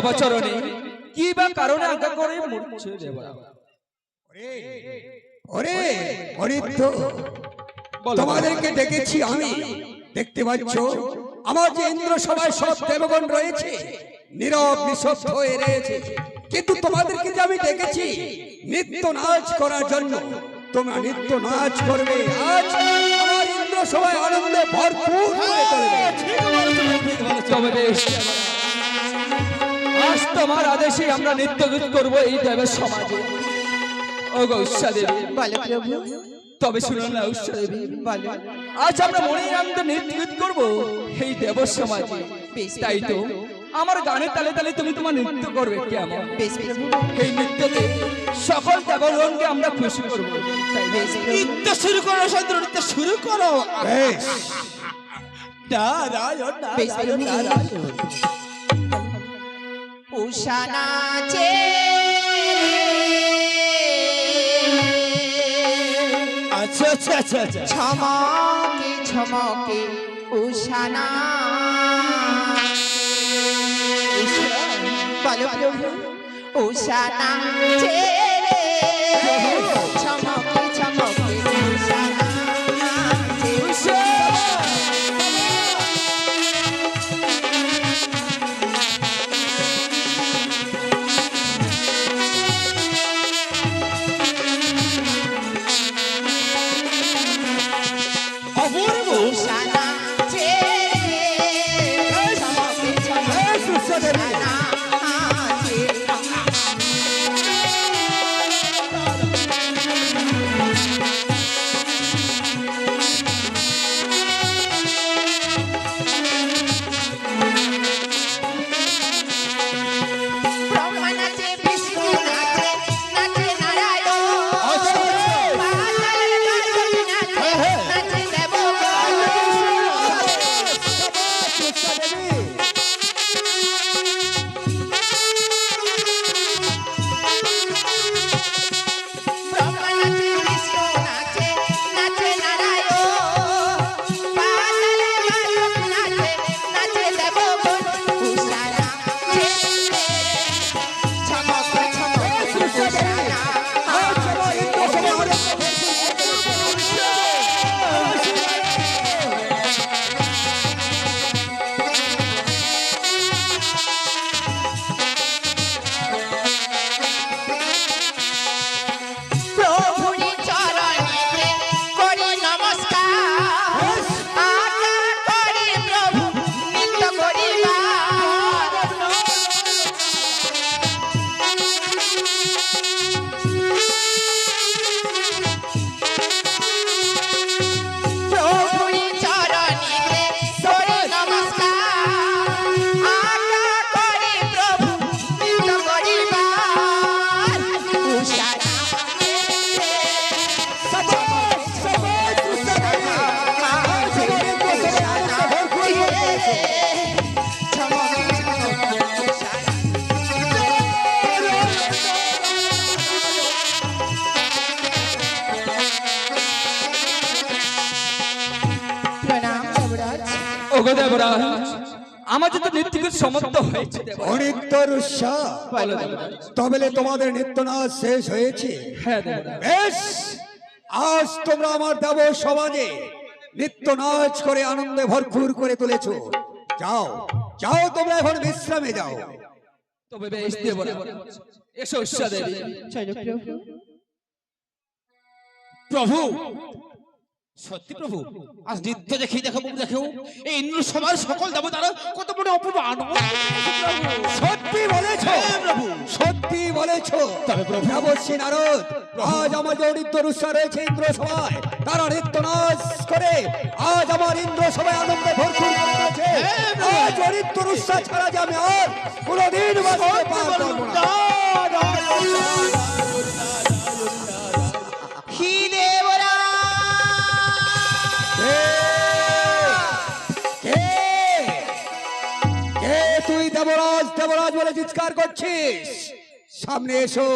বচরণে কি বা কারণে আজ্ঞা করে মরছে দেবরা? ওরে অরিত্র, তোমাদেরকে ডেকেছি আমি। দেখতে পাচ্ছ আমার যে ইন্দ্র সভায় সব দেবগণ রয়েছে নীরব নিঃশব্দ হয়ে রয়েছে, কিন্তু তোমাদেরকে যে আমি ডেকেছি নৃত্য নাচ করার জন্য, তোমরা নৃত্য নাচ করবে। আজ আমার ইন্দ্র সভায় আনন্দে ভরপুর হয়ে চলবে। তবে বেশ, আজ তোমার আদেশে আমরা নৃত্য গীত করবো এই দেবের সমাজে। ও গো উষা দেবী, তবে শুনুন না উষা দেবী, আজ আমরা মনের আনন্দে নৃত্য গীত করবো এই দেব সমাজে। তাই তো আমার গানের তালে তালে তুমি তোমার নৃত্য করবে কেমন? এই নৃত্যতে সকল দেবগণকে আমরা খুশি করবো। নৃত্য শুরু করো সন্দ্র, নৃত্য শুরু করো। নারায়ণ নারায়ণ নারায়ণ। উষা নাচে আচ্ছা আচ্ছা আচ্ছা আচ্ছা। ঝমকে ঝমকে উষা নাচে। বলো প্রভু, উষা নাচে ঝমকে ঝমকে উষা নাচে। উষা নাচে ঝমকে ঝমকে উষা নাচে। ব্রহ্মা নাচে, বিষ্ণু নাচে, নাচে নারায়ণ। পাতালের বালক নাচে, নাচে দেবগণ। ব্রহ্মা নাচে, বিষ্ণু নাচে, নাচে নারায়ণ। পাতালের বালক নাচে, নাচে দেবগণ। উষা নাচে ঝমকে ঝমকে উষা প্রভুরি চরণেতে করি নমস্কার। আজ্ঞা করি প্রভু নৃত্য করিবার। প্রভুরি চরণেতে করি নমস্কার। আজ্ঞা করি প্রভু নৃত্য করিবার। উষা নাচে প্রণাম দেবরাজ। ও গো দেবরাজ, আমাদের তো নৃত্য গীত সমাপ্ত হয়েছে দেবরাজ। অনিত্য রুষা, বলো দেবরাজ। তবে তোমাদের নৃত্য নাচ শেষ হয়েছে। হ্যাঁ দেবরাজ। বেশ, আজ তোমরা আমার দেব সমাজে নৃত্য নাচ করে আনন্দে ভরপুর করে তুলেছো। যাও যাও, তোমরা এখন বিশ্রামে যাও। তবে বেশ দেবরাজ, এসো উষা দেবী। প্রভু, সত্যি প্রভু, আজ নৃত্য দেখেই দেখো মুখ দেখো এই ইন্দ্র সভার সকল দেবতারা কত বড় অপূর্ব আনন্দ। সত্যি বলেছো প্রভু, সত্যি বলেছো। তবে প্রভু, দেবর্ষি নারদ, আজ আমার যে নৃত্য রুষা রয়েছে ইন্দ্র সভায়, তারা নৃত্য নাচ করে আজ আমার ইন্দ্র সভায় আনন্দে ভরপুর করেছে। আজ নৃত্য রুষা ছাড়া যে আমি আর কোনোদিন বাঁচতে পারবো না। হি দেবরাজ। কে কে তুই দেবরাজ দেবরাজ বলে চিৎকার করছিস? সামনে এসো।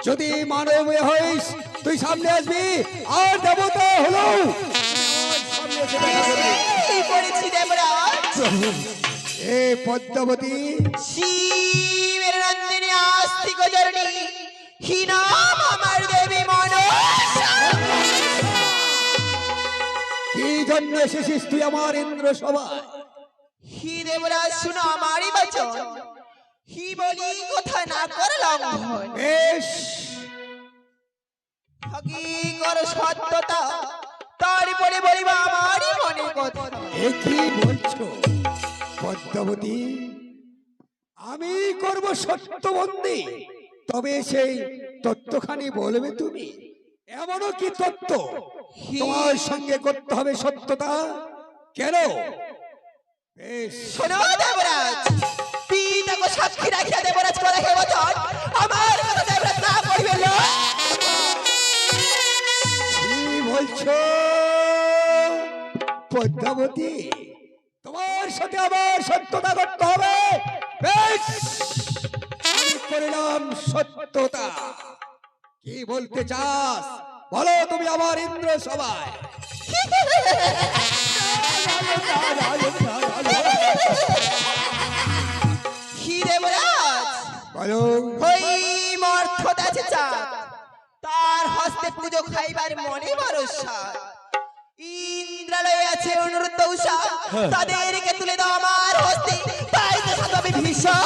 যদি মানব হইস তুই সামনে আসবি, আর দেবতা হলো সামনে এসে দেখা করবি। এই করেছি দেবরাজ। এ পদ্মাবতী, শিবের নন্দিনী আস্তিক জননী হি নাম আমার দেবী মনসা। কি জন্য এসেছিস তুই আমার ইন্দ্র সভায়? হি দেবরাজ শুনো আমারই বচন, হি বলি কথা না কর লঙ্ঘন। বেশ, ফাঁকি কর সত্যতা, তারপরে বলিবা আমারই মনে কথা। এ কি বলছো পদ্মাবতী? আমি করব সত্যবন্দী, তবে সেই তত্ত্বখানি বলবে তুমি? এমনও কি তত্ত্ব তোমার সঙ্গে করতে হবে সত্যতা? কেন? বেশ, শোনো দেবরাজ, পিতাকে সাক্ষী রাখিয়া দেবরাজ করে হে বচন, আমার কথা দেবরাজ না করিবে না। কি বলছো পদ্মাবতী? তোমার সাথে আবার সত্যতা করতে হবে? বেশ, আমি করলাম সত্যতা। কি বলতে চাস বলো তুমি আমার ইন্দ্র সভায়? হি দেবরাজ, বলো। ওই মর্থ আছে চাঁদ, তার হস্তে পুজো খাইবার মনে ভরসা। ইন্দ্রালয়ে আছে অনুরুদ্ধ উষা, তাদেরকে তুলে দাও আমার হস্তে, তাই তো সাথে আমি ভীষণ।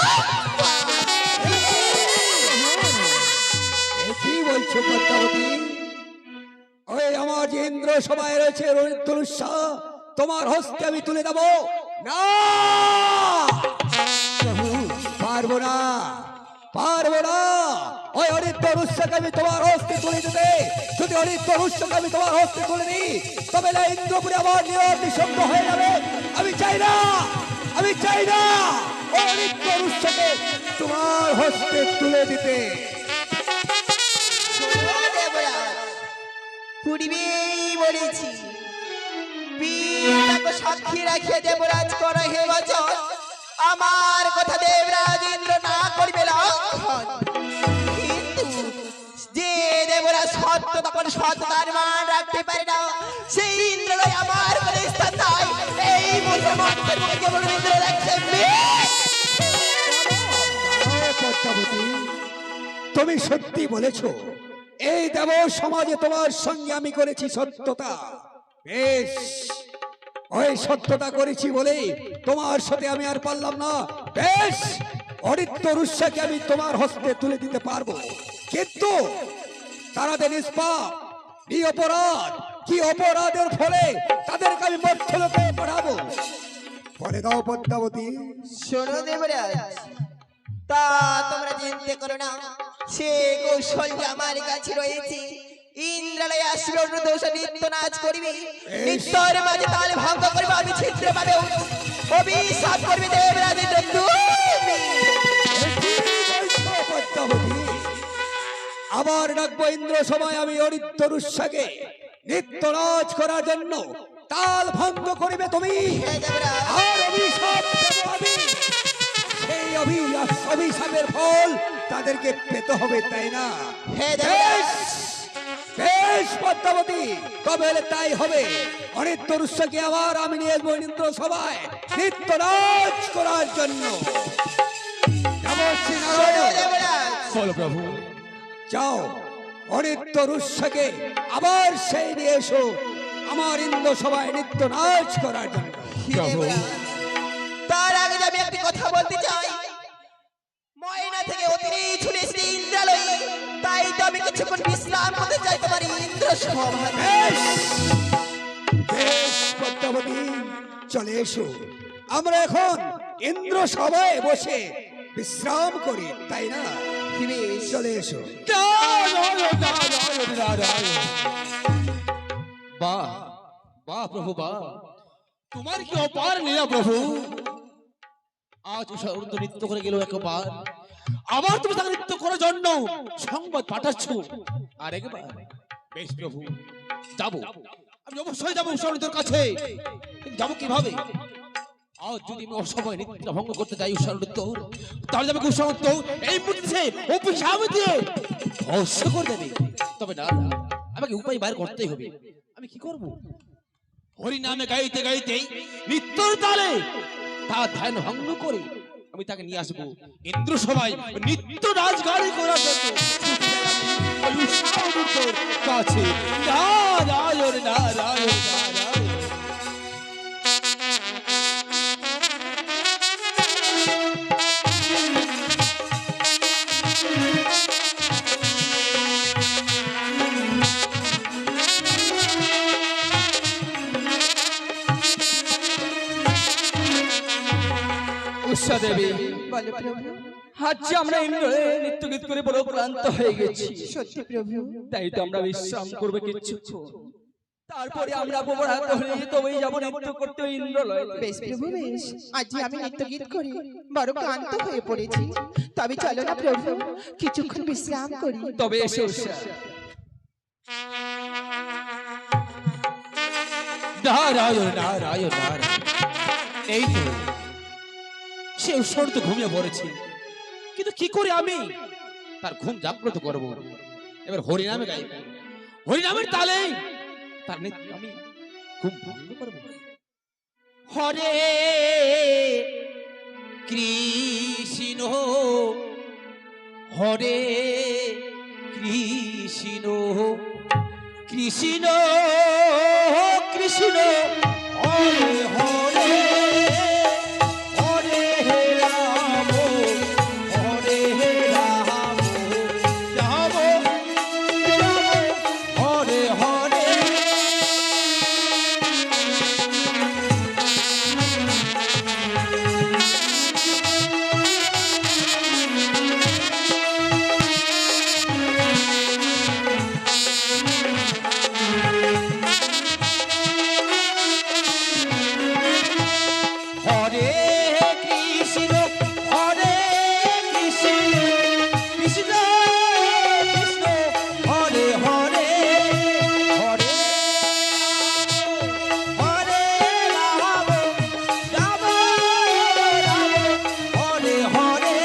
এ কি বলছো পদ্মাবতী? ওই আমার যে ইন্দ্র সভায় রয়েছে রোহিতনুষা, তোমার হস্তে আমি তুলে দেবো না? পারবো না, পারবো না। ওই হরিতনুষাকে আমি তোমার হস্তে তুলে দিতে, যদি হরিতনুষাকে আমি তোমার হস্তে তুলে দিই, তবে না ইন্দ্রপুরে আমার নিয়ম নিঃশব্দ হয়ে যাবে। আমি চাই না, আমি চাই না ওই হরিতনুষাকে তোমার হস্তে তুলে দিতে। শোনো দেবরাজ, পূর্বেই বলেছি, পিতাকে সাক্ষী রাখিয়া দেবরাজ করে হে বচন, আমার কথা দেবরাজ ইন্দ্র না করিবে লঙ্ঘন। কিন্তু যে দেবরাজ সত্য তখন সত্যতার মান রাখতে পারে না, সেই ইন্দ্রলয় আমার কোনো স্থান নাই। এই মুসলমানদের মুখে কেবল ইন্দ্র রাখছে পদ্মাবতী, তুমি সত্যি বলেছো। এই দেব সমাজে তোমার সঙ্গে আমি করেছি সত্যতা। বেশ, ওই সত্যতা করেছি বলে তোমার সাথে আমি আর পারলাম না। বেশ, হরিতনুষাকে আমি তোমার হস্তে তুলে দিতে পারবো, কিন্তু তারা যে নিষ্পাপ, নিরপরাধ, কি অপরাধের ফলে তাদেরকে আমি মধ্যলোকে পাঠাবো? বলে দাও পদ্মাবতী। শোনো দেবরাজ, তা তোমরা চিন্তা করো না, সে কৌশল যে আমার কাছে রয়েছে। ইন্দ্রালয়ে আসবে অনুদোষ নৃত্য নাচ করিবে, নৃত্যের মাঝে তাল ভঙ্গ করবে, আমি ছিদ্র পাবে অভিশাপ করবে দেবরাজ ইন্দ্র তুমি। পদ্মাবতী, আবার ডাকবো ইন্দ্র সময় আমি হরিতনুষাকে নৃত্য নাচ করার জন্য। তাল ভঙ্গ করিবে তুমি, হে দেবরাজ, আর অভিশাপ দেব আমি। সেই অভিশাপের ফল তাদেরকে পেতে হবে, তাই না? হে দেবরাজ, বেশ পদ্মাবতী, তবে তাই হবে। হরিতনুষাকে আবার আমি নিয়ে আসবো ইন্দ্র সভায় নৃত্য নাচ করার জন্য। নমঃ শোনো নারায়ণ। দেবরাজ, বলো প্রভু। যাও, হরিতনুষাকে আবার সেই নিয়ে এসো আমার ইন্দ্র সভায় নৃত্য নাচ করার জন্য। হে দেবরাজ, তার আগে যে আমি একটি কথা বলতে চাই। ময়না থেকে অতিরিক্ত ছুটে এসেছে ইন্দ্রালয়ে, তাই তো আমি কিছুক্ষণ বিশ্রাম করতে চাই তোমার ইন্দ্র সভায়। বেশ, বেশ পদ্মাবতী, চলে এসো। আমরা এখন ইন্দ্র সভায় বসে বিশ্রাম করি, তাই না? চলে এসো। বাহ বাহ প্রভু বাহ, তোমার কি অপার লীলা প্রভু। আজ উষারুদ্ধ নৃত্য করে গেল একবার, আবার তুমি তাকে নৃত্য করার জন্য সংবাদ পাঠাচ্ছ আর একবার। বেশ প্রভু, যাবো, আমি অবশ্যই যাবো উষারুদ্ধের কাছে। কিন্তু যাবো কিভাবে? আজ যদি আমি অসময় নৃত্য ভঙ্গ করতে যাই উষারুদ্ধ, তাহলে যাবে উষারুদ্ধ এই মুহূর্তে অভিশাপ দিয়ে ধ্বংস করে দেবে। তবে না, আমাকে উপায় বাইর করতেই হবে। আমি কি করব? হরি নামে গাইতে গাইতে নিত্যর তালে তার ধ্যান ভঙ্গ করে আমি তাকে নিয়ে আসবো ইন্দ্র সবাই নিত্য রাজগাড়ি করার জন্য ওই উৎসাহমূর্তর কাছে নারায়ণ নারায়ণ নারায়ণ। উষা দেবী, বলো প্রভু। আজ যে আমরা ইন্দ্রের নৃত্য গীত করে বড় ক্লান্ত হয়ে গেছি, সত্যি প্রভু। তাই তো আমরা বিশ্রাম করবো কিছুক্ষণ, তারপরে আমরা অপরাধ হয়ে তবেই যাবো নৃত্য করতে ওই ইন্দ্রলয়। বেশ প্রভু বেশ, আজ আমি নৃত্য গীত করি বড় ক্লান্ত হয়ে পড়েছি, তবে চলো না প্রভু কিছুক্ষণ বিশ্রাম করি। তবে এসে উষা, নারায়ণ নারায়ণ নারায়ণ। এই তো সে ঈশ্বর তো ঘুমিয়ে পড়েছে, কিন্তু কি করে আমি তার ঘুম জাগ্রত করব? এবার হরিনামে গাইব, হরিনামের তালে তার নিত্য আমি ঘুম ভঙ্গ করব। হরে কৃষ্ণ হরে কৃষ্ণ কৃষ্ণ কৃষ্ণ হরে হরে হরে রাম হরে রাম রাম রাম হরে হরে। হরে কৃষ্ণ হরে কৃষ্ণ কৃষ্ণ কৃষ্ণ হরে হরে হরে হরে রাম রাম রাম হরে হরে।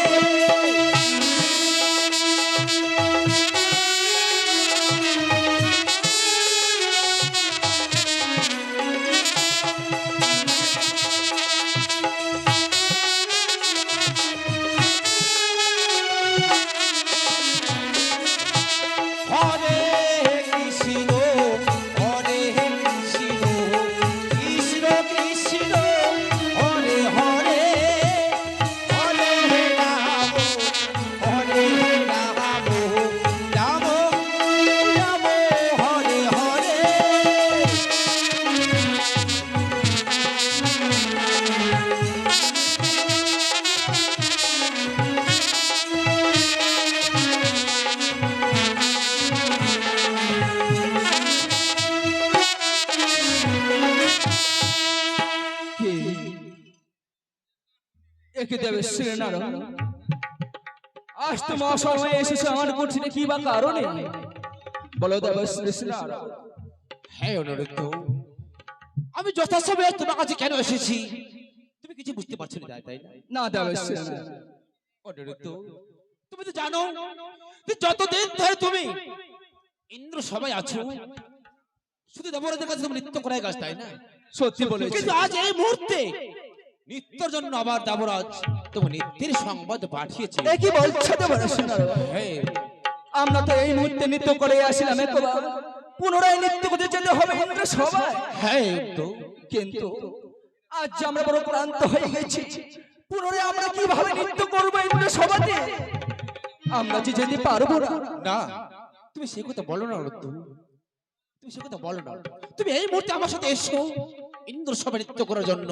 হরে কৃষ্ণ হরে কৃষ্ণ কৃষ্ণ কৃষ্ণ হরে হরে হরে রাম হরে রাম রাম রাম হরে হরে। কে একে দেবে শ্রীনারায়ণ, আজ তো মহাসময় এসেছে আমার কুঠিরে, কি বা কারণে বলো দেব শ্রীনারায়ণ। হ্যাঁ অনুরুদ্ধ, আমি যথাসময়ে তোমার কাছে কেন এসেছি তুমি কিছু বুঝতে পারছো না, তাই না? না দেব শ্রীনারায়ণ, অনুরুদ্ধ, তুমি তো জানো যে যতদিন ধরে তুমি ইন্দ্র সবাই আছো শুধু দেবরাজের কাছে তুমি নৃত্য করাই গাছ, তাই না? সত্যি বলেছি, কিন্তু আজ এই মুহূর্তে নৃত্যর জন্য আবার দেবরাজ তোমার নৃত্যের সংবাদ পাঠিয়েছে। এ কি বলছো দেব শ্রীনারায়ণ? হ্যাঁ, আমরা তো এই মুহূর্তে নৃত্য করে আসলাম, একবার পুনরায় নৃত্য করতে যেতে হবে ইন্দ্র সবাই। হ্যাঁ তো কিন্তু আজ যে আমরা বড় ক্লান্ত হয়ে গেছি, পুনরায় আমরা কিভাবে নৃত্য করবো ইন্দ্র সভাতে? আমরা যে যেতে পারবো না। না, তুমি সে কথা বলো না অনুরুদ্ধ, তুমি সে কথা বলো না। তুমি এই মুহূর্তে আমার সাথে এসো ইন্দ্র সভা নৃত্য করার জন্য।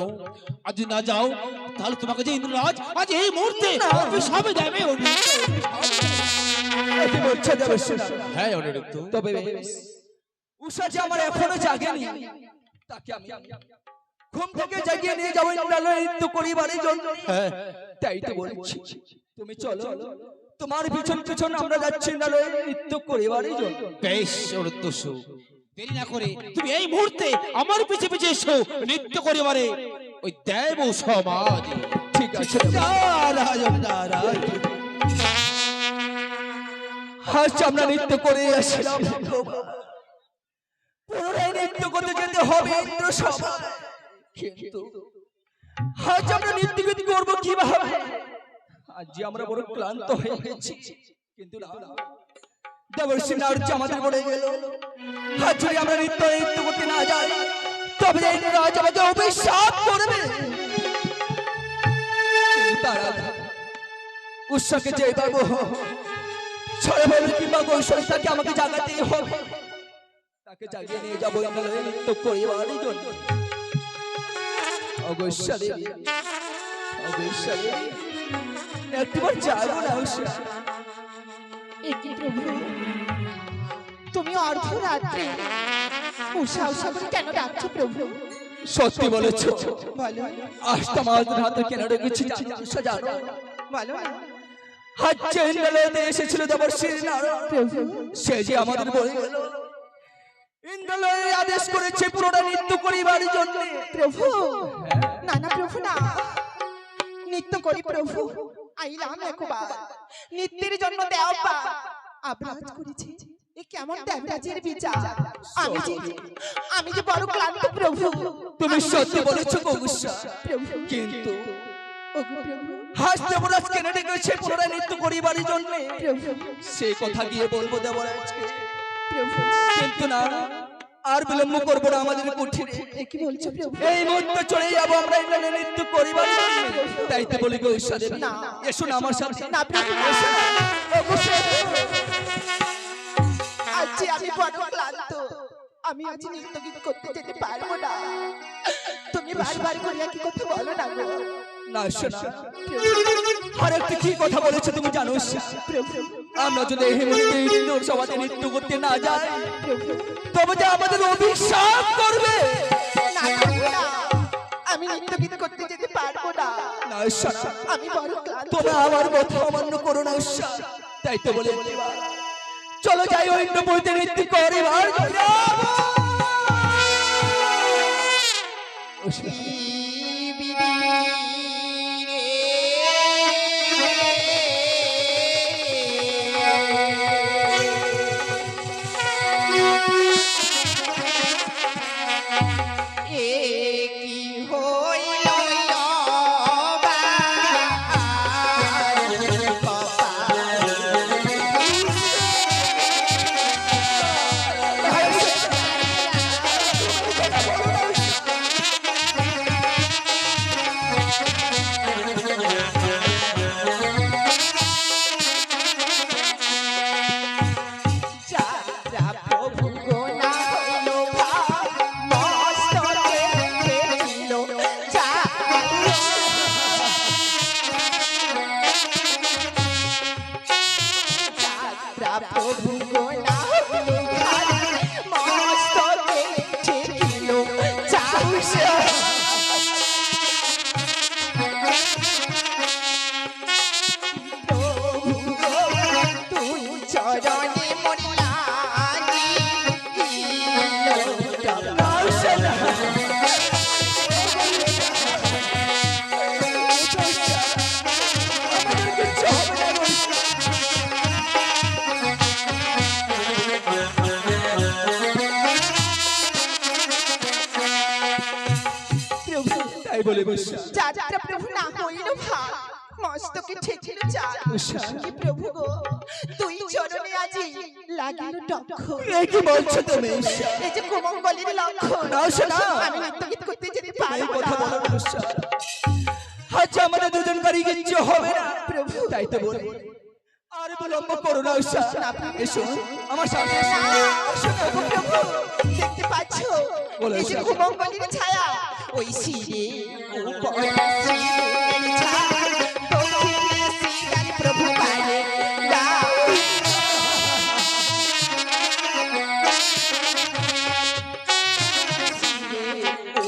আজ যদি না যাও তাহলে তোমাকে যে ইন্দ্ররাজ আজ এই মুহূর্তে সবে দেবে। এ কি বলছো দেব শ্রীনারায়ণ? হ্যাঁ অনুরুদ্ধ, তবে বেশ, উষা যে আমার এখনো জাগেনি, তাকে আমি ঘুম থেকে জাগিয়ে নিয়ে যাবো ইন্দ্রালয়ে নৃত্য করিবারের জন্য। হ্যাঁ তাই তো বলছি, তুমি চলো, তোমার পিছন পিছন আমরা যাচ্ছি ইন্দ্রালয়ে নৃত্য করিবারের জন্য। বেশ অনুরুদ্ধ, দেরি না করে তুমি এই মুহূর্তে আমার পিছে পিছে এসো নৃত্য করিবারে ওই দেব সমাজ। ঠিক আছে, নারায়ণ নারায়ণ। আজ আমরা নৃত্য করে আসলাম, পুনরায় নৃত্য করতে যেতে হবে ইন্দ্র সভায়। কিন্তু আজ আমরা নৃত্য গীত করবো কিভাবে? আজ যে আমরা বড় ক্লান্ত হয়ে গেছি, কিন্তু না, দেবর্ষি নারদ আমাদের বলে গেল, আজ যদি আমরা নৃত্য করতে না যাই, তবে এই রাজ আমাকে অভিশাপ করবে। কিন্তু তার আগে উৎসকে যে পাবো ছড়ে বলবে কিংবা কৌশল তাকে আমাকে জাগাতেই হবে, তাকে জাগিয়ে নিয়ে যাবো আমরা নৃত্য করিবারই জন্য। অবশ্যই দেবী, অবশ্যই দেবী, একবার যাবো না উৎসা। একি প্রভু, তুমি অর্ধরাত্রে উষা উষা করে কেন ডাকছো প্রভু? সত্যি বলেছো, বলো আজ তোমার হাতে কেন রেখেছি উৎসা জানো? বলো না আজ চেন্নাইতে এসেছিল দেবর্ষি নারদ, প্রভু। সে যে আমাদের বলে গেল ইন্দ্রলয় আদেশ করেছে পুরোটা নৃত্য করিবার জন্য। প্রভু না না প্রভু না, নৃত্য করি প্রভু, আইলাম একবার নৃত্যের জন্য দেওয়া আবরাজ করেছি। এ কেমন দেবরাজের বিচার? আমি যে বড় ক্লান্ত প্রভু। তুমি সত্যি বলেছো গৌসা, প্রভু কিন্তু ওগো প্রভু, হাস দেবরাজ কেন ডেকেছে পুনরায় নৃত্য করিবার জন্য? প্রভু সেই কথা গিয়ে বলবো দেবরাজকে, প্রভু কিন্তু না, আর বিলম্ব করবো না আমাদের কুঠিরে। এ কি বলছো প্রভু? এই মুহূর্তে চলে যাবো আমরা এখানে নৃত্য করিবার জন্য। তাই তো বলি গৌসা দেবী, না। এসো না আমার সাথে। না প্রভু না, ওগো প্রভু, আজ যে আমি বড় ক্লান্ত, আমি আজ নৃত্য গীত করতে যেতে পারবো না। তুমি বারবার করে কি কথা বলো না গো না শোনা, আর একটা কি কথা বলেছো তুমি জানো উষা? প্রভু। আমরা যদি এই মুহূর্তে ইন্দ্র সভাতে নৃত্য করতে না যাই, প্রভু তবে যে আমাদের অভিশাপ করবে। না প্রভু না, আমি নৃত্য গীত করতে যেতে পারবো না। না শোনা, আমি বড় ক্লান্ত। তোমরা আমার কথা অমান্য করো না উষা। তাই তো বলে চলো যাই ওই ইন্দ্রপুরীতে নৃত্য করিবার জন্য। উষা, তাই বলে বসা। যাত্রা প্রভু না হইল ভাগ, মস্তকে ঠেকিল চাল। কি প্রভু গো, তুই চরণে আজি লাগিল টক্ষ। এ কি বলছো তুমি? এই যে কুমঙ্গলের লক্ষণ। না শোনা, আমি নৃত্য গীত করতে যেতে এই পারবো কথা না। বলো না উষা। আজ আমাদের দুজনকারই কিচ্ছু হবে না প্রভু তাই তো বলি, আর বিলম্ব করো না উষা। এসো আমার সামনে এসো। না, ওগো প্রভু, দেখতে পাচ্ছ বলো, এই যে বলো। কুমঙ্গলের ছায়া, ওই শিরে উপরে শিরের ছায়া, দক্ষিণে শ্রীকালী প্রভু পারে দাও।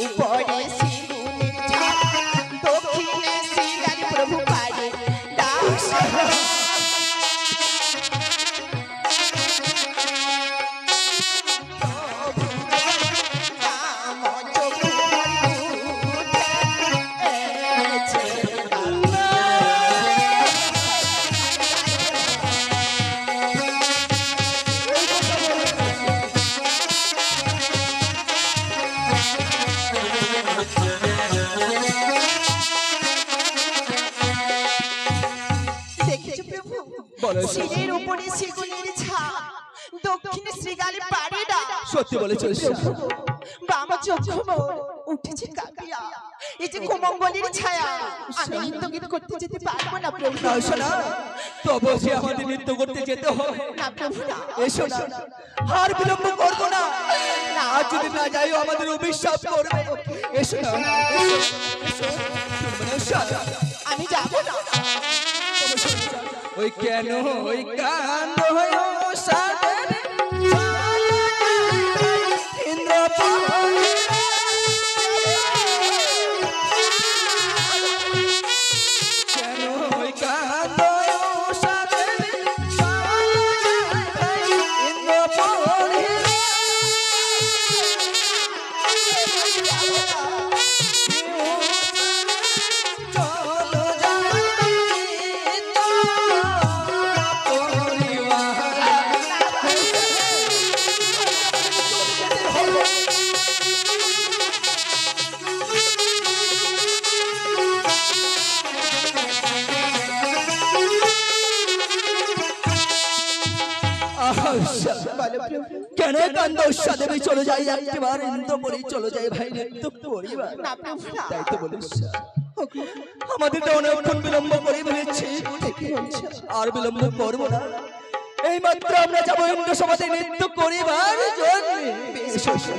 উপরে শিরের ছায়া, দক্ষিণে শ্রীকালী প্রভু পারে দাও। নাম জপু শিরের উপরে সেগুনের ছাপ, দক্ষিণে শ্রীগালে পাড়িটা, সত্যি বলেছ ঈর্ষা। বাম চক্ষু মোর উঠেছে কাঁপিয়া। এই যে কুমঙ্গলের ছায়া, আমি নৃত্য গীত করতে যেতে পারবো না প্রভু। না ঈর্ষা না, তবে যে আমাদের নৃত্য করতে যেতে হবে। না প্রভু না, এসো না, আর বিলম্ব করবো না। আর যদি না যাইও আমাদের অভিশাপ করবে। এসো না, এসো, এসো। শুনবে না ঈর্ষা? আমি যাবো না। ওই কেন ওই কান্দ হয় সাদের ইন্দ্রপতি, কেন ওই কান্দ সাদের ইন্দ্রপতি, চলো যাই বলো প্রভু। কেন কান্দ দেবী চলে যাই একবার ইন্দ্রপুরী চলে যাই ভাই নৃত্য পরিবার। না প্রভু না। তাই তো বলিস আমাদের তো অনেকক্ষণ বিলম্ব করে ফেলেছি, আর বিলম্ব করবো না। এই মাত্র আমরা যাবো ইন্দ্র সভাতে নৃত্য করিবার জন্য। এসো, এসো।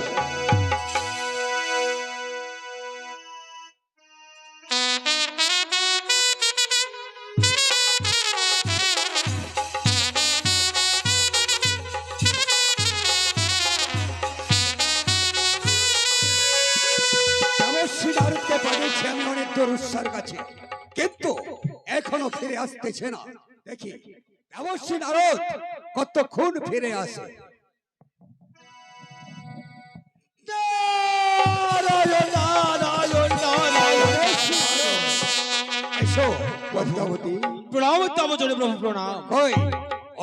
দেবশ্রী নারদকে পাঠিয়েছি আমি অনেক দরুস্যার কাছে, কিন্তু এখনো ফিরে আসতেছে না। দেখি দেবশ্রী নারদ কতক্ষণ ফিরে আসে। এসো পদ্মাবতী। প্রণাম তব জনে প্রভু, প্রণাম। কই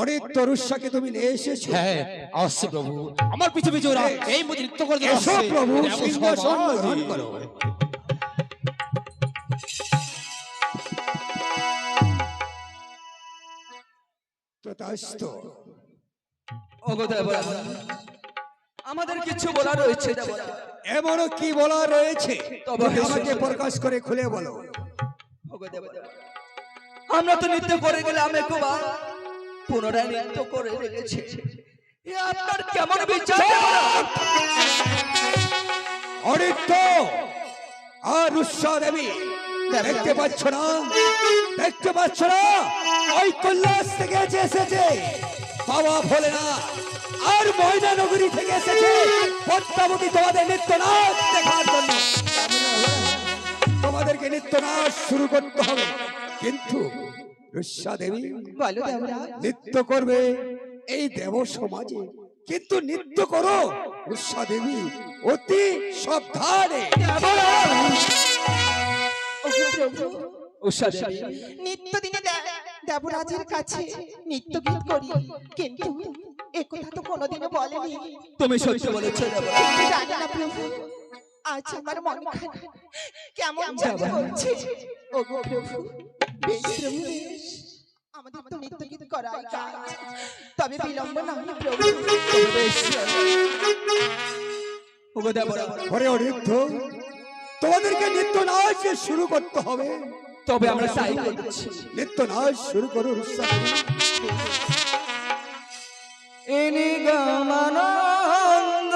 অনেক তরুষ্যাকে তুমি নিয়ে এসেছো? হ্যাঁ আসছে প্রভু, আমার পিছু পিছু ওরা এই মধ্যে নৃত্য করে এসো প্রভু, সিংহাসন গ্রহণ করো। তথাস্তু। ওগো দেবরা, আমাদের কিছু বলার রয়েছে দেবরা। এমনও কি বলা রয়েছে তবে তুমি আমাকে প্রকাশ করে খুলে বলো। ওগো দেবরা, আমরা তো নৃত্য করে গেলাম একবার, পুনরায় নৃত্য করে রেখেছি। এ আপনার কেমন বিচার দেবরা? অরিত্য আর রুষা দেবী দেখতে পাচ্ছ না, দেখতে পাচ্ছ না ওই কৈলাস থেকে যে এসেছে বাবা ভোলেনাথ, আর ময়না নগরী থেকে এসেছে পদ্মাবতী তোমাদের নৃত্য নাচ দেখার জন্য। তোমাদেরকে নৃত্য নাচ শুরু করতে হবে, কিন্তু রুষা দেবী বলো দেবরা। নৃত্য করবে এই দেব সমাজে, কিন্তু নৃত্য করো রুষা দেবী অতি সাবধানে। ওগো প্রভু, উষা দেবী, নিত্যদিনে দেবরাজের কাছে নৃত্য গীত করি, কিন্তু একথা তো কোনোদিনও বলেনি। তুমি সত্য বলেছ দেবরা। কিন্তু জানি না প্রভু, আজ আমার মন খারাপ, কেমন জানি করছে। ওগো প্রভু, বেশ প্রভু বেশ, আমাদের তো নৃত্য গীত করাই কাজ, তবে বিলম্ব না হয় প্রভু। তবে বেশ। ওগো দেবরা, ওরে অরিত্য, তোমাদেরকে নৃত্য নাচ শুরু করতে হবে। তবে আমরা তাই করছি। নৃত্য নাচ শুরু করো রুষা দেবী। ইনি গমানন্দ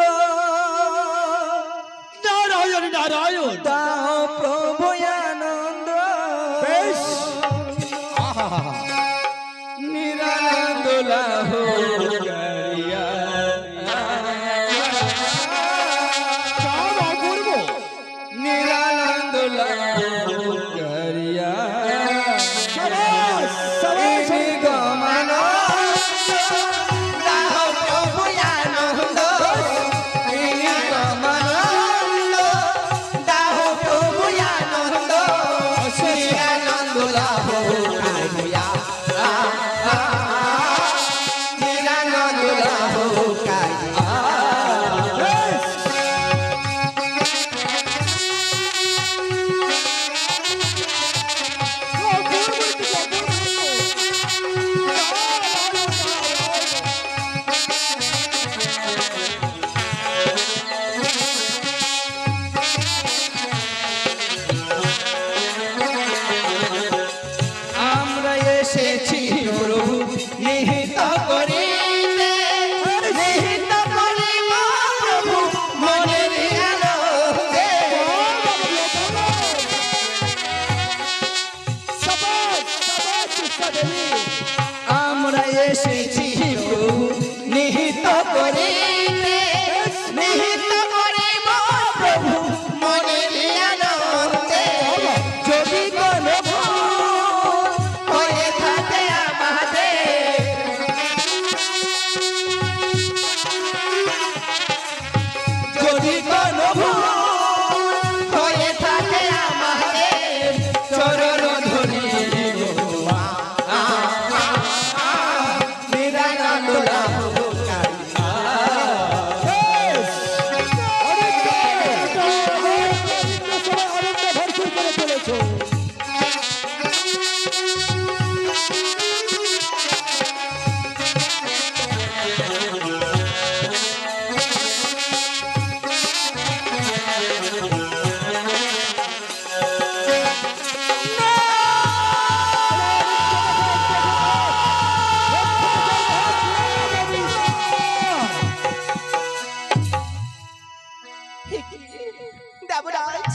নারায়ণ নারায়ণ। দাও প্রভু আনন্দ, বেশ, নিরানন্দ লাহ করিয়া। নিরানন্দ লাহ করিয়া। সাবাস, সাবাস। ইনি গমানন্দ দাও প্রভু আনন্দ, ইনি গমানন্দ দাও প্রভু আনন্দ, নিরানন্দ লাভ করিয়া। নিরানন্দ নিহিত করিতে নিহিত করিব প্রভু মনের আলোকে। আমরা এসেছি প্রভু নিহিত করিতে নিহিত করিব প্রভু মনের আনন্দে। যদি কোনো ভুল হয়ে থাকে আমাদের, যদি কোনো ভুল হয়ে থাকে আমাদের, চরণ ধরিয়ে নিরানন্দ লাভ দেবরাজ,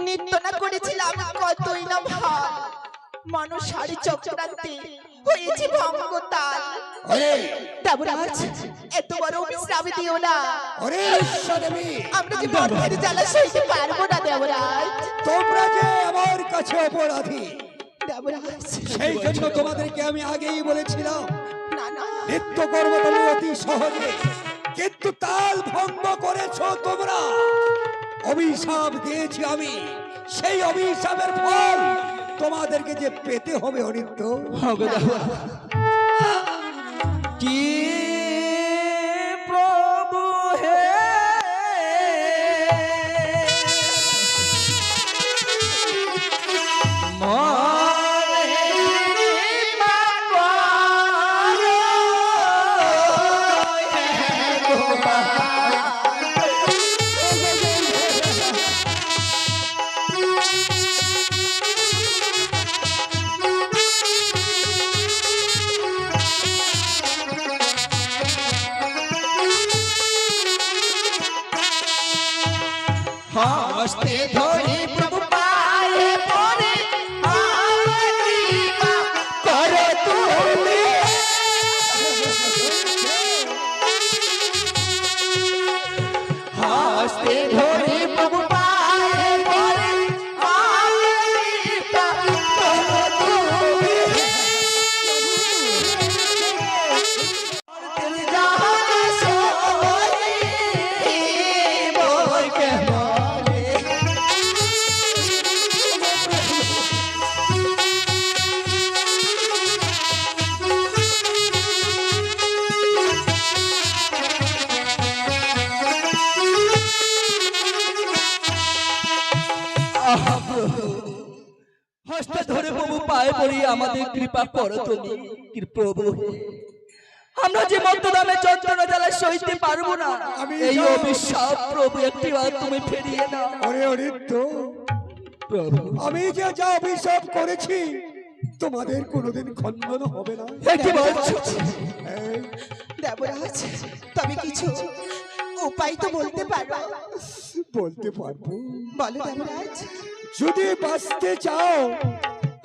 নৃত্য না করেছিলাম কতই না ভাল, মনসারি চক্রান্তে হয়েছে ভঙ্গ তাল। দেবরাজ, এত বড় অভিশ্রাপ দিও না, ওরে ঈশ্বরদেবী, আমরা যে মনের জ্বালা সইতে পারবো না দেবরাজ। তোমরা যে আমার কাছে অপরাধী, দেবরাজ, সেই জন্য তোমাদেরকে আমি আগেই বলেছিলাম না না, নৃত্য করবো তুমি অতি সহজে, কিন্তু তাল ভঙ্গ করেছো তোমরা। অভিশাপ দিয়েছি আমি, সেই অভিশাপের ফল তোমাদেরকে যে পেতে হবে অনিত্য। কি প্রভু হে হস্তে ধরি প্রভু পায়ে পড়ে আরতি করো তুমি। হস্তে ধরি প্রভু পায়ে পড়ে আরতি করো তুমি। জাহান সোই বই কেমন হস্তে ধরে প্রভু পায়ে পড়ি, আমাদের কৃপা করো তুমি। কি প্রভু হে, আমরা যে মধ্যদামে যন্ত্রণা জ্বালা সইতে পারবো না, এই অভিশাপ প্রভু একটিবার তুমি ফিরিয়ে নাও ওরে অনিত্য, প্রভু। আমি যে যা অভিশাপ করেছি তোমাদের কোনোদিন খণ্ডন হবে না। কি বলছো? এই, দেবরাজ, তবে কিছু উপায় তো বলতে পারো? বলতে পারবো। বলো দেবরাজ। যদি বাঁচতে চাও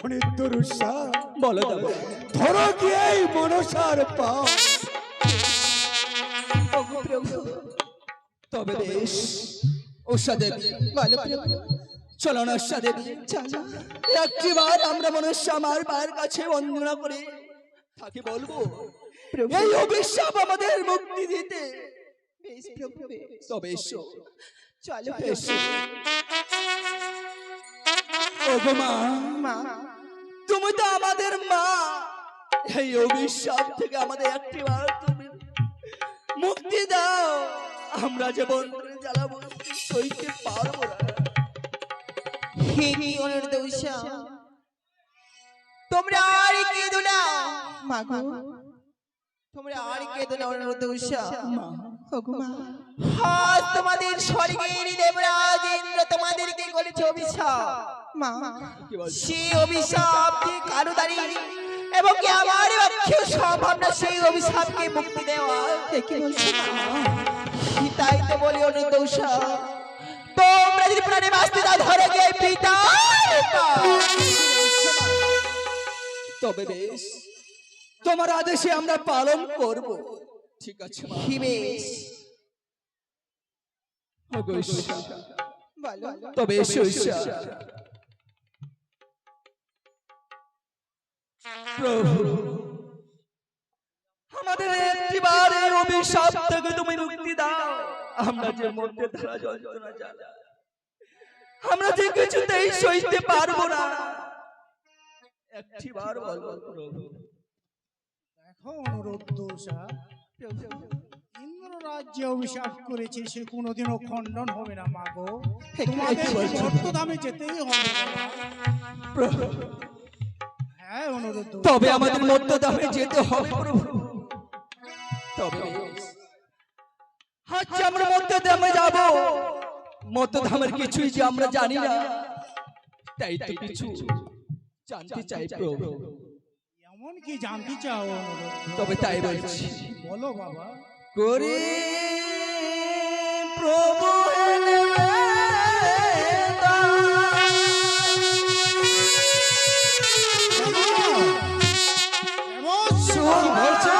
অনিত্য রুষা, বলো দেব। ধরো গিয়েই মনসার পাও। ওগো প্রভু, তবে বেশ, উষা দেবী, বলো প্রভু, চলো না উষা দেবী, চলো। একটিবার আমরা মনুষ্য আমার মায়ের কাছে বন্দনা করে তাকে বলবো প্রভু, এই অভিশাপ আমাদের মুক্তি দিতে। বেশ প্রভু, বেশ। তবে এসো, চলো এসো। প্রভু। ওগো মা, মা, তুমি তো আমাদের মা, এই অভিশাপ থেকে আমাদের একটিবার তুমি মুক্তি দাও। আমরা যে বন্ধুরে জ্বালাবো সইতে পারবো না। হে অনুরোধ উষা, তোমরা আর কেঁদো না। মা গো, তোমরা আর কেঁদো না অনুরোধ উষা। ওগো মা, আজ তোমাদের স্বর্গের দেবরাজ ইন্দ্র তোমাদেরকে করেছে অভিশাপ। মা, কি বলছো? সে অভিশাপ যে কারো দ্বারে এবং কি আমার পক্ষে সম্ভব না সেই অভিশাপকে মুক্তি দেওয়া। এ কি বলছো মা? তাই তো বলি অনুদোষা, তোমরা যদি প্রাণে বাঁচতে দাও ধরে গিয়ে পিতা। তবে বেশ, তোমার আদেশে আমরা পালন করব। ঠিক আছে মা। কি বেশ, ওগো ঈশ্বর, বলো তবে এসো ঈশ্বর। প্রভু, আমাদের একটিবার এই অভিশাপ থেকে তুমি মুক্তি দাও। আমরা যে মধ্যে ধারা যন্ত্রণা জ্বালা, আমরা যে কিছুতেই সইতে পারবো না। একটিবার বলো প্রভু। দেখো অনুরুদ্ধষা, ইন্দ্র রাজ্যে অভিশাপ করেছে সে কোনোদিনও খণ্ডন হবে না মাগো। তোমাদের মর্তধামে যেতেই হবে বাবা। প্রভু, হ্যাঁ অনুরুদ্ধ, তবে আমাদের মধ্যধামে যেতে হবে প্রভু। তবে আচ্ছা, আমরা মধ্যধামে যাব। মধ্যধামের কিছুই যে আমরা জানি না, তাই তো কিছু জানতে চাই প্রভু। এমন কি জানতে চাও অনুরুদ্ধ? তবে তাই বলছি, বলো বাবা। করি প্রভু কি বলছো?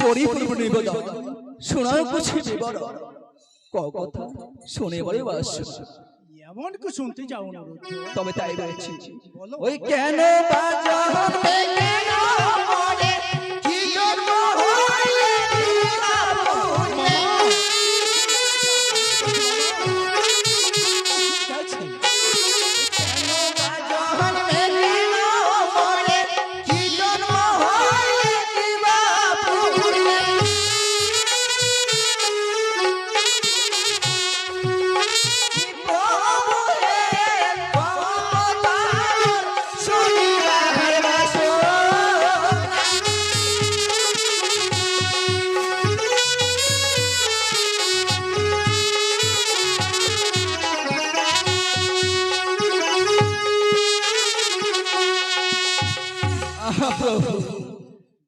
পরিপূর্ণ নিবেদন, শোনার কিছু বিবরণ, কথা শুনে বলে বাস। এমন কি শুনতে চাও অনুরুদ্ধ? তবে তাই বলছি, বলো। ওই কেন বাজার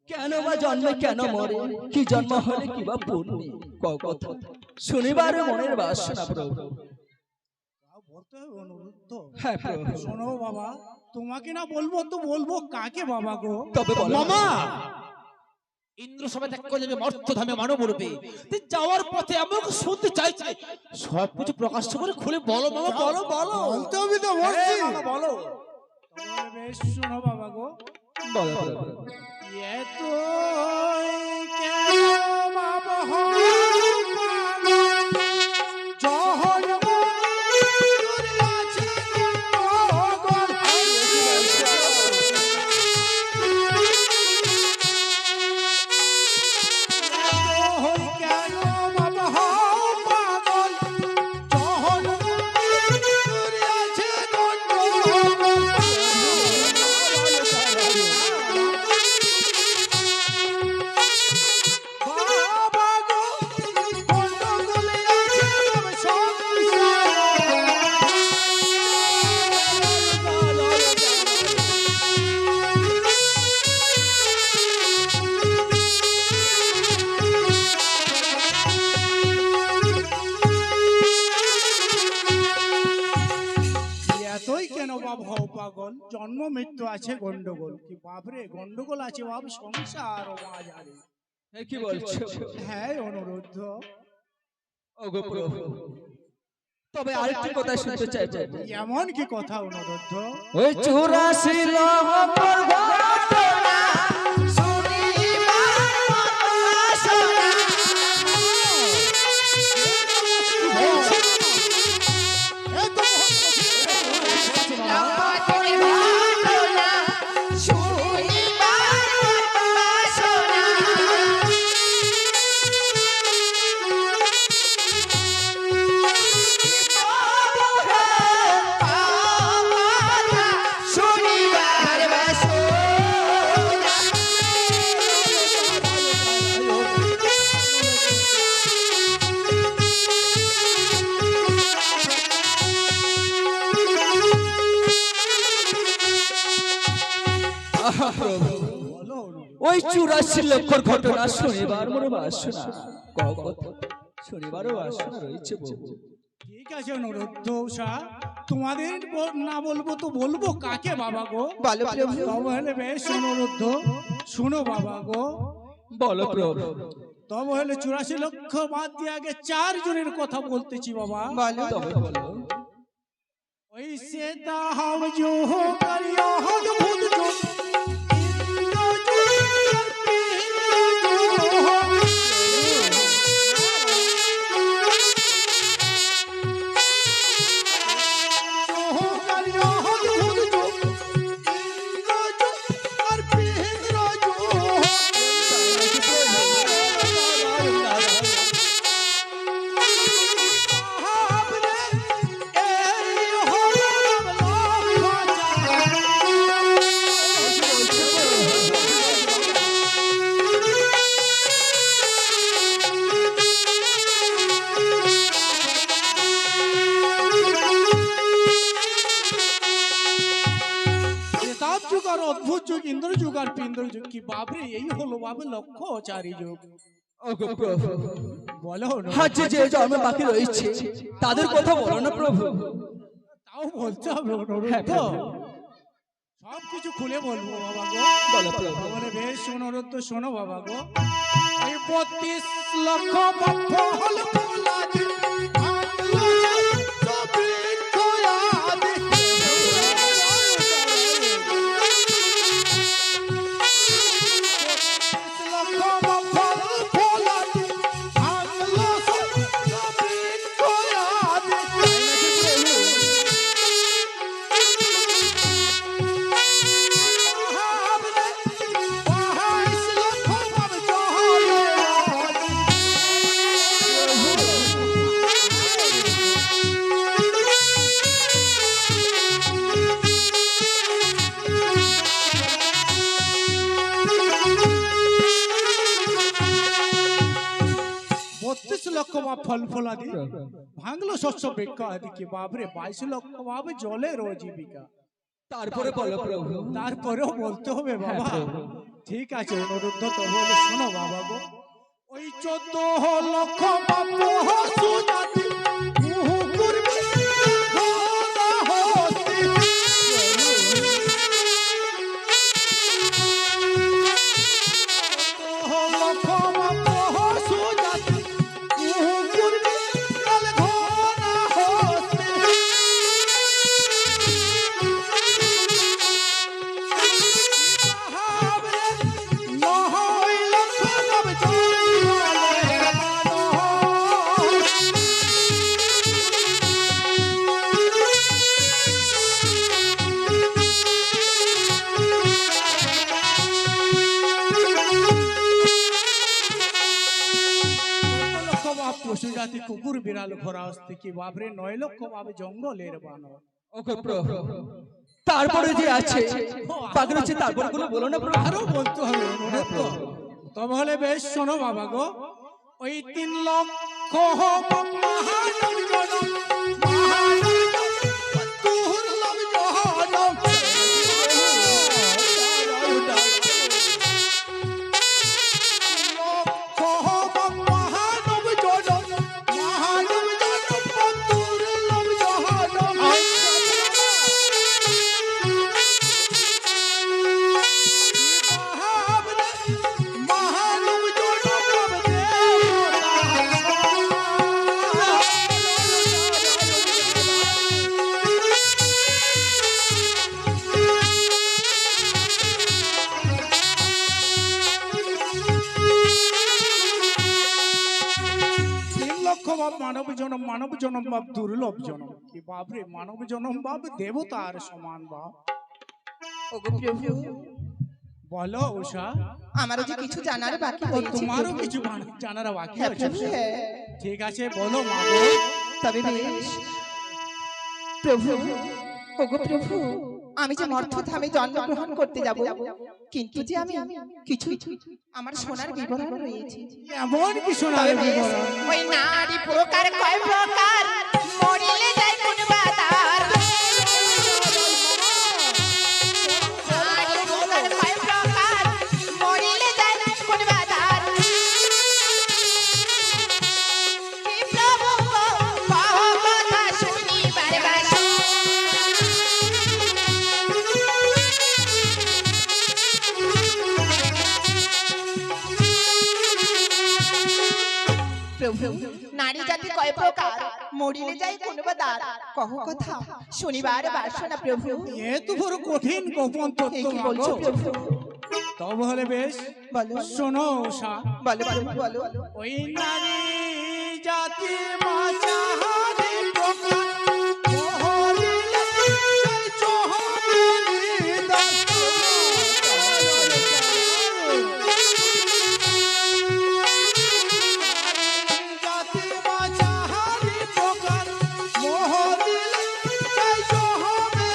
কেন বা জন্মে কেন মরে, কি জন্ম হলে কি বা পূর্ণি, কথা শুনিবার মনের বাসনা প্রভু। তাও বলতে হবে অনুরুদ্ধ। হ্যাঁ প্রভু। শোনো বাবা, তোমাকে না বলবো তো বলবো কাকে বাবা গো? তবে বলো মামা, ইন্দ্র সবাই ত্যাগ করে যাবে মর্তধামে মানব রূপে। তুই যাওয়ার পথে এমন কিছু শুনতে চাইছে, সবকিছু প্রকাশ করে খুলে বলো মামা, বলো বলো। বলতে হবে তো বলছি। হ্যাঁ, মামা, বলো। তাহলে বেশ শোনো বাবা গো। বলো প্রভু। এত কেন বাবা হয় জহর মনে আছে পাগল। কেন বাবা হয় পাগল, জহর মনে আছে গন্ডগোল। বাবা গো, গন্ডগোলে আছে আমার এতই কেন বাপ হও পাগল, জন্ম মৃত্যু আছে গন্ডগোল। কি বাপরে, গন্ডগোল আছে বাপ সংসার ও মাঝারে। এ কি বলছো? হ্যাঁ অনুরুদ্ধ। ওগো প্রভু, তবে আরেকটি কথা শুনতে চাই প্রভু। এমন কি কথা অনুরুদ্ধ? ওই 84 লহপর ঘটনা শুনি ওই 84 লক্ষর ঘটনা শনিবার মোর বাসনা শনিবারও বাসনা রয়েছে বহু। ঠিক আছে অনুরুদ্ধষা, তোমাদের না বলবো তো বলবো কাকে বাবা গো? বলো প্রভু। তবে হলে বেশ অনুরুদ্ধ, শুনো বাবা গো। বলো প্রভু। তবে হলে 84 লক্ষ বাদ দিয়ে আগে 4 জনের কথা বলতেছি বাবা। বলো। তবে বলো। ওইসে দাহাও जो हो करियो हद भूत जो इंद्र जो करती जो हो करियो हद भूत जो इंद्र जो करती इंद्र जो যুগ আর অদ্ভুত যুগ, ইন্দ্র যুগ আর পিন্দ্র যুগ, কি বাবরে এই হলো বাবা লক্ষ্য 4 যুগ। ওগো প্রভু, বলো না, আজ যে জন্ম বাকি রয়েছে তাদের কথা বলো না প্রভু। তাও বলতে হবে হ্যাঁ, অনুরোধ, প্রভু। সব কিছু খুলে বলবো বাবা গো। বলো প্রভু। বলে বেশ অনুরোধ, শোনো বাবা গো। এই 32 লক্ষ বাপ্প হলো পোলাদি, আলো সবে খয়াদি। লক্ষ বাপ্প হলো পোলাদি, আলো সবে খয়াদি। লক্ষ বা ফল ফলাদি, ভাঙলো শস্য বৃক্ষ আদি, কি বাবরে 22 লক্ষ ভাবে জলের জীবিকা। তারপরে বলো প্রভু। তারপরেও বলতে হবে বাবা। হ্যাঁ, প্রভু। ঠিক আছে অনুরুদ্ধ, তো বলে শোনো বাবা গো। ওই 14 লক্ষ বাপ সুজাতি মুহু করবে খোদা হস্তি। 14 লক্ষ বাপ সুজাতি মুহু করবে খোদা হস্তি। পশু জাতি কুকুর বিড়াল ঘোড়া আসতে, কি বাবরে 9 লক্ষ ভাবে জঙ্গলের বানর। ওগো প্রভু, তারপরে যে আছে বাকি রয়েছে তারপরে কোনো বলো না প্রভু। আরো বলতে হবে অনুরোধ তো। তবে হলে বেশ শোনো বাবা গো। ওই 3 লক্ষ মহানব জনম, মহানব দুর্লভ জনম। মহানব জনম, মহানব জনম দুর্লভ জনম। মহানব জনম মানব জনম, মানব জনম বাপ দুর্লভ জনম। কি বাপরে, মানব জনম বাপ দেবতার সমান বাপ। ওগো প্রভু, বলো উষা, আমারও যে কিছু জানার বাকি ও রয়েছে তোমারও প্রভু। কিছু জানার বাকি হ্যাঁ আছে। প্রভু, হ্যাঁ। ঠিক আছে বলো মা গো। তবে বেশ প্রভু, ওগো প্রভু, আমি যে মর্থধামে জন্মগ্রহণ করতে যাব, কিন্তু যে আমি কিছু আমার সোনার বিবরণ রয়েছে। এমন কি শোনা তবে বেশ, ওই নারী প্রকার কয় প্রকার, মরিলে যায় কোন বাতার। নারী প্রকার কয় প্রকার, মরিলে প্রভু নারী জাতি কয় প্রকার মরিলে যাই কোনবা দ্বার কহ কথা শনিবার বাসনা প্রভু এ তো বড় কঠিন গোপন এ তত্ত্ব কি মা বলছো গো। প্রভু তবে হলে বেশ বলো শোনো উষা, বলো প্রভু বলো ওই নারী জাতি মাঝারি প্রকার মহলিলে সেই চোহরি জাতি মাঝারি প্রকার মহলিলে সেই চোহরি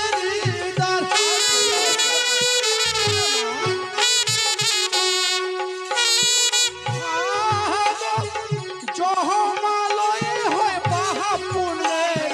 জহমালয়ে হয় মহাপুণ্যের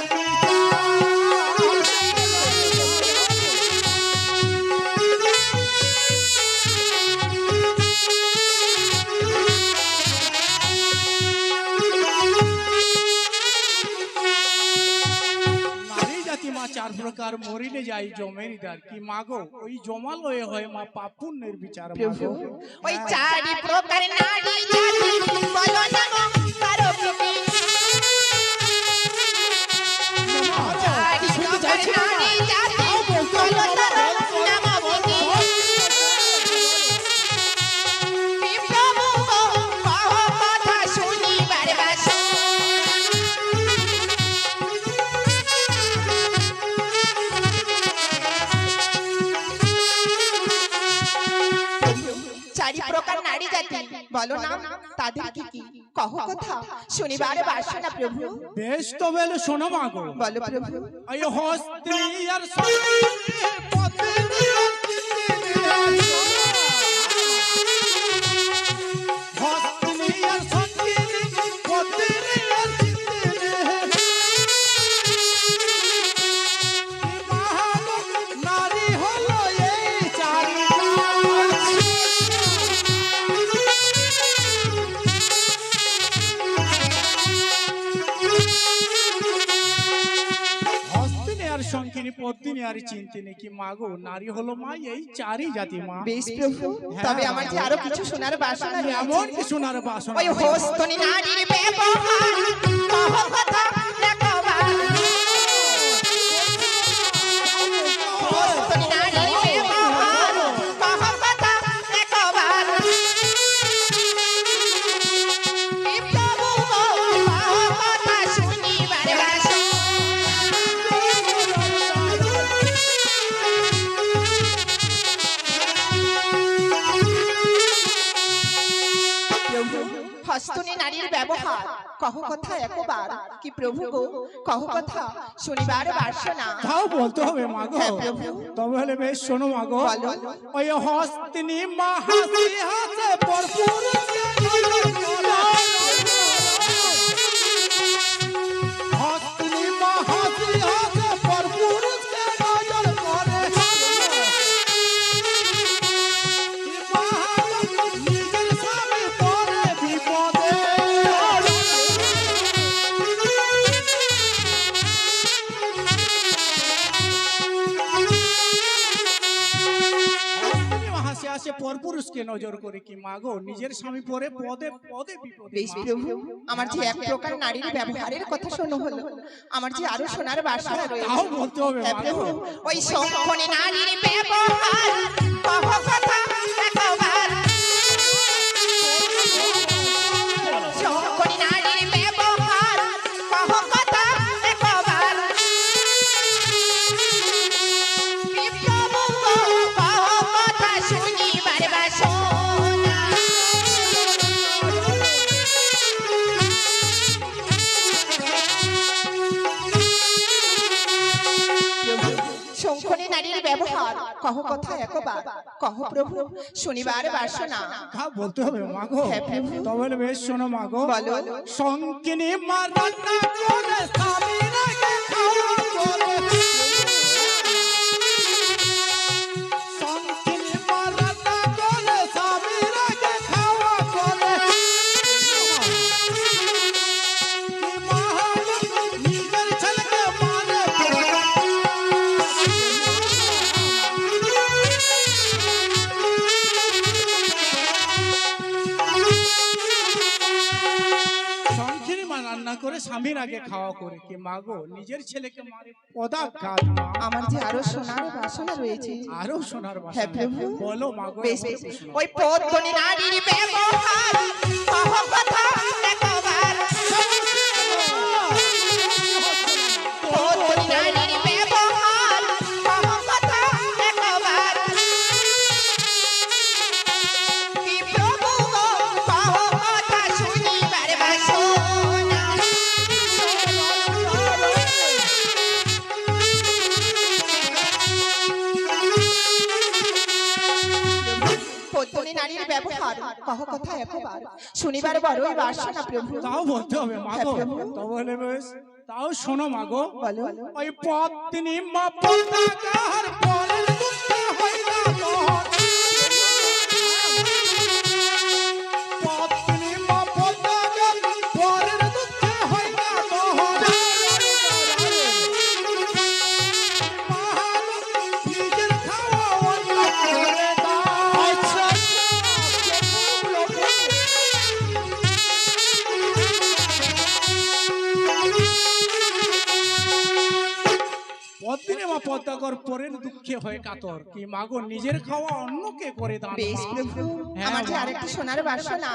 নারী জাতি মা চার প্রকার মরিলে যাই জমের দার কি মাগো ওই জমালয়ে হয় মা পাপ পুণ্যের বিচার প্রভু মাগো। ওই চারি প্রকার নারী জাতি বলো নম কারো প্রতি চারি প্রকার নারী জাতি বলো নম প্রতি প্রভু কহ কথা শুনিবার বাসনা চারি প্রকার নারী জাতি বলো না তাদের কি কি কহ কথা শনিবার বাসনা প্রভু বেশ তো বেলে শোনো মাগো বলো প্রভু ওই হস্তি আর সন্তি পত্নী আর চিত্তি হস্তি আর সন্তি পত্নী আর চিত্তি নারী হলো এই চারি হস্তিনী আর শঙ্কিনী পদ্মিনী আর চিন্তিনী কি মাগো নারী হলো মা এই চারি জাতি মা বেশ প্রভু তবে আমার যে আরো কিছু শোনার বাসনা এমন রয়েছে কি শোনার বাসনা ওই হস্তনি নারীর ব্যবহার কহ কথা একবার হস্তনি নারীর ব্যবহার কহ কথা একবার এ প্রভু কহ কথা শুনিবার বাসনা প্রভু হস্তনি নারীর ব্যবহার কহ কথা একবার কি প্রভু গো কহ কথা শনিবার বাসনা তাও বলতে হবে মাগো হ্যাঁ, প্রভু। তবে হলে বেশ শোনো মাগো বলো। ওই হস্তিনী মা হাসি হাসে ভরপুর হস্তিনী মা হাসি হাসে ভরপুর নজর করে নিজের স্বামী পরে বিপদে হাসি হাসে পরপুরুষকে নজর করে কি মাগো নিজের স্বামী পরে পদে পদে বিপদে বেশ প্রভু আমার যে এক প্রকার নারীর ব্যবহারের কথা শোনো হলো আমার যে আরো শোনার বাসনা তাও রয়েছে বলতে হবে হ্যাঁ, মাগো প্রভু ওই শঙ্খনি নারীর ব্যবহার কহ কথা একবার শঙ্খনি নারীর ব্যবহার কহ কথা একবার এ প্রভু কহ কথা শুনিবার বাসনা শঙ্খনি নারীর ব্যবহার কহ কথা একবার কহ প্রভু শনিবার বাসনা তা বলতে হবে মাগো হ্যাঁ, প্রভু। তবে বেশ শোনো মাগো বলো। শঙ্কিনী মা রান্না করে স্বামীর আগে খাওয়া করে শঙ্কিনী মা রান্না করে স্বামীর আগে খাওয়া করে কি মা নিজের ছেলেকে মানে মা রান্না করে স্বামীর আগে খাওয়া করে কি মাগো নিজের ছেলেকে মারে পদাঘাত মা। আমার যে আরো সোনার বাসনা রয়েছে। আরো সোনার হ্যাঁ বাসনা প্রভু। বলো মাগো বেশ আমাকে বেশ। শোনাও। ওই পদ্মনি নারীর ব্যবহার কহ কথা একবার। পদ্মনি নারীর ব্যবহার কহ কথা একবার। কি প্রভু গো কহ কথা শুনিবার বাসনা। পদ্মনি নারীর ব্যবহার কহ কথা একবার। শুনিবার বড়ই বাসনা প্রভু। তাও বলতে হবে মাগো। হ্যাঁ, প্রভু। তো বলে বেশ তাও শোনো মাগো। বলো। ওই পত্নী মা পতাকার পরের দুঃখে হইলা তোর। পত্নী মা পতাকার পরের দুঃখে হইলা তোর। মহালক্ষ্মী নিজের খাওয়া অন্য করে দাও। পত্নী মা পতাকার পরের দুঃখে হয়ে কাতর কি মাগো নিজের খাওয়া অন্যকে করে দান বেশ মা। প্রভু। হ্যাঁ, আমার যে মা। আরেকটি সোনার বাসনা।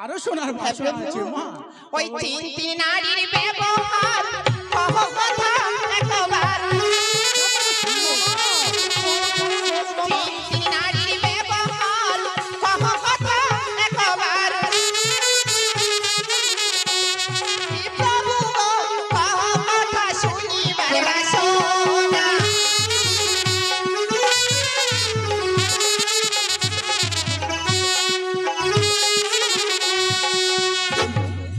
আরো সোনার হ্যাঁ, বাসনা প্রভু। আছে মা। ওই চিন্তি নারীর ব্যবহার কহ কথা একবার। চিন্তি নারীর ব্যবহার কহ কথা একবার। কি প্রভু গো কহ কথা শুনিবার বাসনা।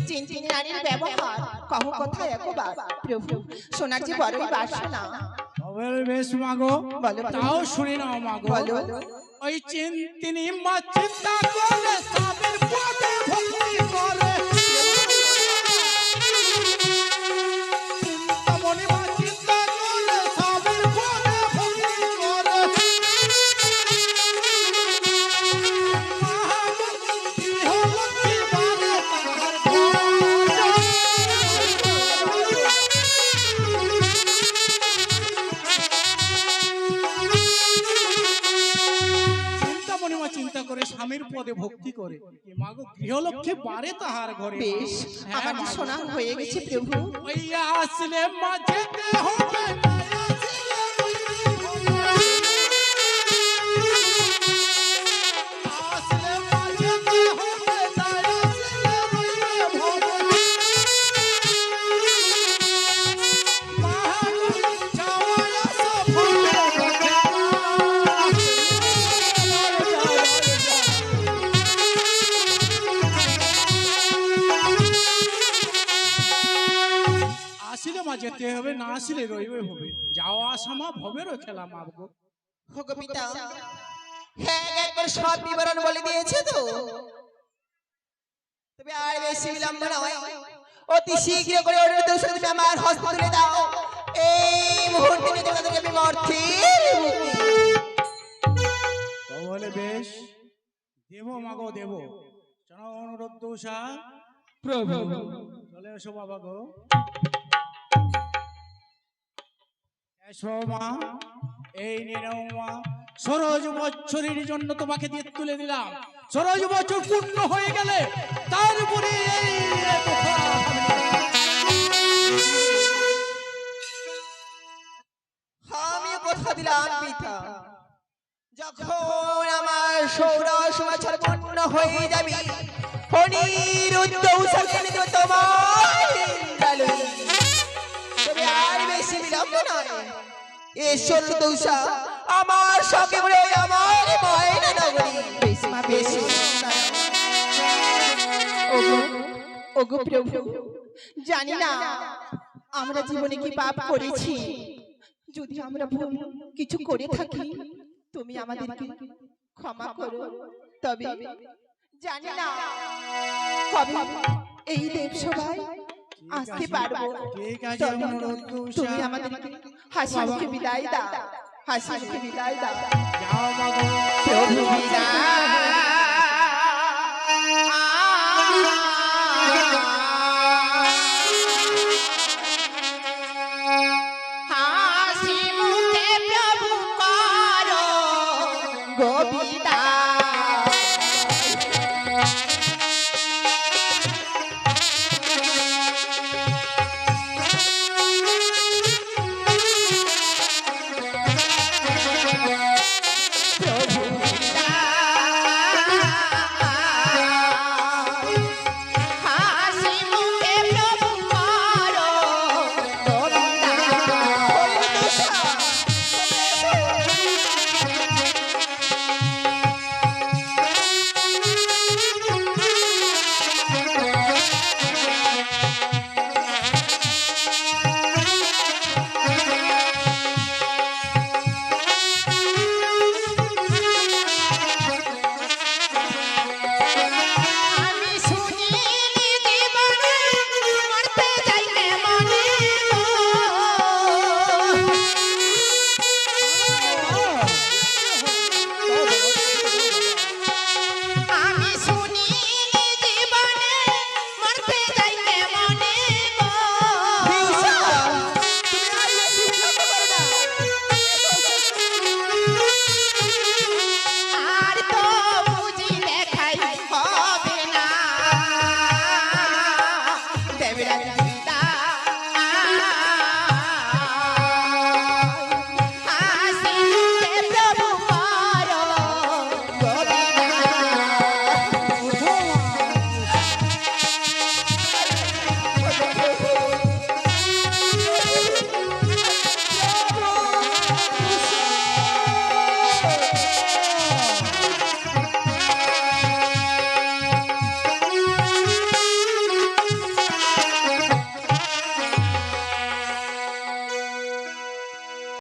চিন্তি নারীর ব্যবহার কহ কথা একবার। প্রভু সোনার যে বড়ই বাসনা। তবে বেশ মাগো বলো, প্রভু। তাও শুনে নাও মাগো। বলো। ওই চিন্তিনি মা চিন্তা করে স্বামীর পদে ভক্তি করে। চিন্তামণি মা চিন্তা করে স্বামীর পদে ভক্তি করে। মহালক্ষ্মী গৃহলক্ষ্মী বারে তাহার ঘর। চিন্তামণি মা চিন্তা করে স্বামীর পদে ভক্তি করে কি মাগো গৃহলক্ষ্মী বারে তাহার ঘরে। বেশ হ্যাঁ, আমার যে মাগো। সোনা হয়ে গেছে প্রভু। ওই আসলে মা যেতে হবে না আসলে আসলে মা যেতে হবে না আসলে রইবে ভবে। মাগো যাওয়া আসা ভবে গেছে। আসিলে মা যেতে হবে না আসিলে রইবে হবে। যাওয়া আসা মা ভবেরও খেলা মাগো। হোক পিতা হ্যাঁ একবার সব বিবরণ বলে দিয়েছে তো। তবে আর বেশি বিলম্ব নয়, অতি শীঘ্র করে অনুরোধ করে তুমি আমার হস্ত তুলে দাও। এই মুহূর্তে নিয়ে তোমাদেরকে আমি মর্থের মুক্তি। তো বলে বেশ দেব মাগো দেব। চলো অনুরোধ দোষা প্রভু চলে এসো বাবা গো। এসো মা এই নিরাও মা সরোজ বছরের জন্য তোমাকে দিয়ে তুলে দিলাম। সরোজ বছর পূর্ণ হয়ে গেলে তারপরে এই কথা আমি আমিও কথা দিলাম পিতা, যখন আমার ষোড়শ বছর পূর্ণ হয়ে যাবে অনিরুদ্ধ উৎসর্গিনী দেব তোমার ইন্দ্রালয়ে। তবে আর বেশি বিলম্ব নয়, ঈশ্বর দৌসা আমার সঙ্গে করে আমার ময়না নগরী। বেশ মা বেশ। ওগো ওগো প্রভু জানি না আমরা জীবনে কি পাপ করেছি। যদি আমরা ভুল কিছু করে থাকি তুমি আমাদেরকে ক্ষমা করো। তবে জানি না কবে এই দেব সভায় আসতে পারবো। ঠিক আছে তবে অনুরোধ দোষা তুমি আমাদেরকে হাসি মুখে বিদায় দাও, হাসি মুখে বিদায় দাও যাও মাগো। প্রভু বিদায়।